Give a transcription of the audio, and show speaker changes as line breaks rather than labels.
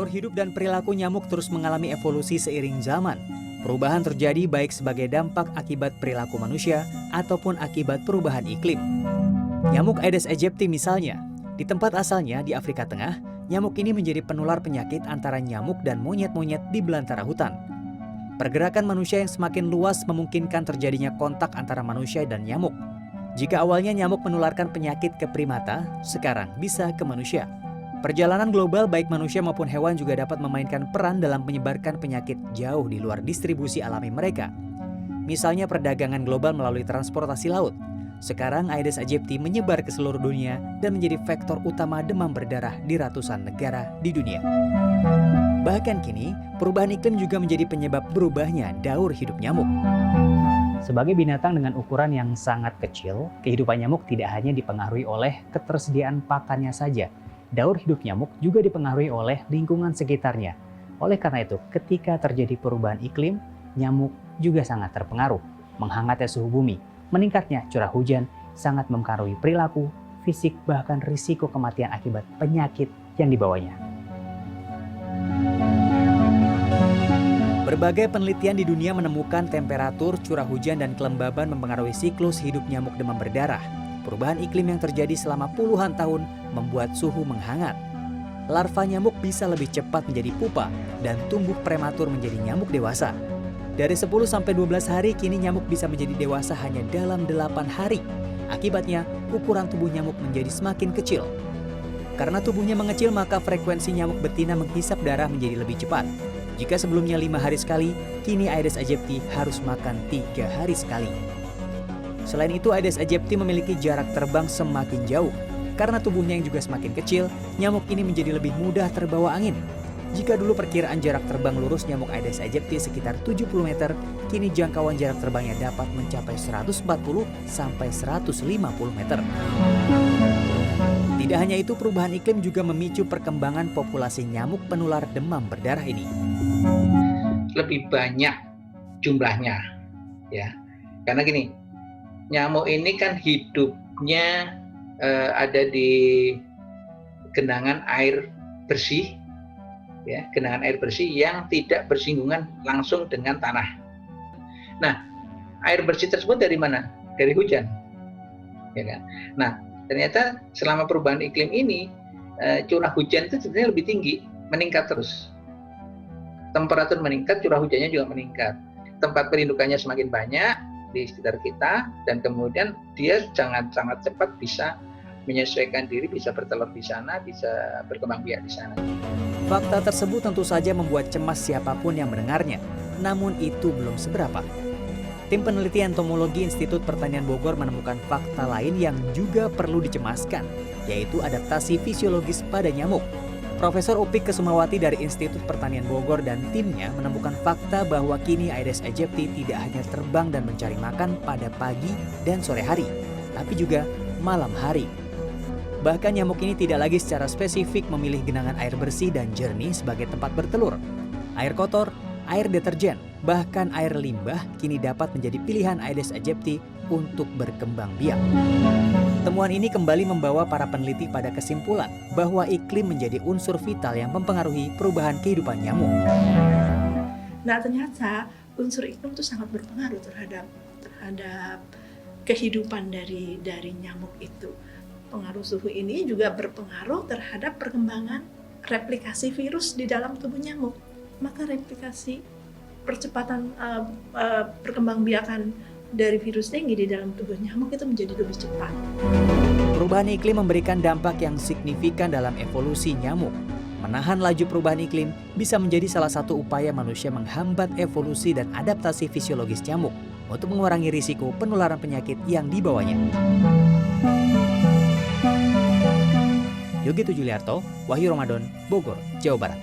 Daur hidup dan perilaku nyamuk terus mengalami evolusi seiring zaman. Perubahan terjadi baik sebagai dampak akibat perilaku manusia ataupun akibat perubahan iklim. Nyamuk Aedes aegypti misalnya, di tempat asalnya di Afrika Tengah, nyamuk ini menjadi penular penyakit antara nyamuk dan monyet-monyet di belantara hutan. Pergerakan manusia yang semakin luas memungkinkan terjadinya kontak antara manusia dan nyamuk. Jika awalnya nyamuk menularkan penyakit ke primata, sekarang bisa ke manusia. Perjalanan global baik manusia maupun hewan juga dapat memainkan peran dalam menyebarkan penyakit jauh di luar distribusi alami mereka. Misalnya perdagangan global melalui transportasi laut. Sekarang Aedes aegypti menyebar ke seluruh dunia dan menjadi faktor utama demam berdarah di ratusan negara di dunia. Bahkan kini, perubahan iklim juga menjadi penyebab berubahnya daur hidup nyamuk. Sebagai binatang dengan ukuran yang sangat kecil, kehidupan nyamuk tidak hanya dipengaruhi oleh ketersediaan pakannya saja. Daur hidup nyamuk juga dipengaruhi oleh lingkungan sekitarnya. Oleh karena itu, ketika terjadi perubahan iklim, nyamuk juga sangat terpengaruh. Menghangatnya suhu bumi, meningkatnya curah hujan, sangat mempengaruhi perilaku, fisik, bahkan risiko kematian akibat penyakit yang dibawanya. Berbagai penelitian di dunia menemukan temperatur, curah hujan, dan kelembaban mempengaruhi siklus hidup nyamuk demam berdarah. Perubahan iklim yang terjadi selama puluhan tahun membuat suhu menghangat. Larva nyamuk bisa lebih cepat menjadi pupa dan tumbuh prematur menjadi nyamuk dewasa. Dari 10-12 hari, kini nyamuk bisa menjadi dewasa hanya dalam 8 hari. Akibatnya, ukuran tubuh nyamuk menjadi semakin kecil. Karena tubuhnya mengecil, maka frekuensi nyamuk betina menghisap darah menjadi lebih cepat. Jika sebelumnya 5 hari sekali, kini Aedes aegypti harus makan 3 hari sekali. Selain itu, Aedes aegypti memiliki jarak terbang semakin jauh. Karena tubuhnya yang juga semakin kecil, nyamuk ini menjadi lebih mudah terbawa angin. Jika dulu perkiraan jarak terbang lurus nyamuk Aedes aegypti sekitar 70 meter, kini jangkauan jarak terbangnya dapat mencapai 140 sampai 150 meter. Tidak hanya itu, perubahan iklim juga memicu perkembangan populasi nyamuk penular demam berdarah ini.
Lebih banyak jumlahnya, ya. Karena gini, nyamuk ini kan hidupnya ada di genangan air bersih, ya, genangan air bersih yang tidak bersinggungan langsung dengan tanah. Nah, air bersih tersebut dari mana? Dari hujan, ya kan? Nah, ternyata selama perubahan iklim ini curah hujan itu sebenarnya lebih tinggi, meningkat terus. Temperatur meningkat, curah hujannya juga meningkat. Tempat perindukannya semakin banyak di sekitar kita, dan kemudian dia sangat cepat bisa menyesuaikan diri, bisa bertelur di sana, bisa berkembang biak di sana.
Fakta tersebut tentu saja membuat cemas siapapun yang mendengarnya, namun itu belum seberapa. Tim peneliti entomologi Institut Pertanian Bogor menemukan fakta lain yang juga perlu dicemaskan, yaitu adaptasi fisiologis pada nyamuk. Profesor Upik Kesumawati dari Institut Pertanian Bogor dan timnya menemukan fakta bahwa kini Aedes aegypti tidak hanya terbang dan mencari makan pada pagi dan sore hari, tapi juga malam hari. Bahkan nyamuk ini tidak lagi secara spesifik memilih genangan air bersih dan jernih sebagai tempat bertelur. Air kotor, air deterjen, bahkan air limbah kini dapat menjadi pilihan Aedes aegypti untuk berkembang biak. Temuan ini kembali membawa para peneliti pada kesimpulan bahwa iklim menjadi unsur vital yang mempengaruhi perubahan kehidupan nyamuk.
Nah, ternyata unsur iklim itu sangat berpengaruh terhadap kehidupan dari nyamuk itu. Pengaruh suhu ini juga berpengaruh terhadap perkembangan replikasi virus di dalam tubuh nyamuk. Maka replikasi percepatan perkembangbiakan dari virus dengue di dalam tubuh nyamuk itu menjadi lebih cepat.
Perubahan iklim memberikan dampak yang signifikan dalam evolusi nyamuk. Menahan laju perubahan iklim bisa menjadi salah satu upaya manusia menghambat evolusi dan adaptasi fisiologis nyamuk untuk mengurangi risiko penularan penyakit yang dibawanya. Yogi Tujuliarto, Wahyu Ramadan, Bogor, Jawa Barat.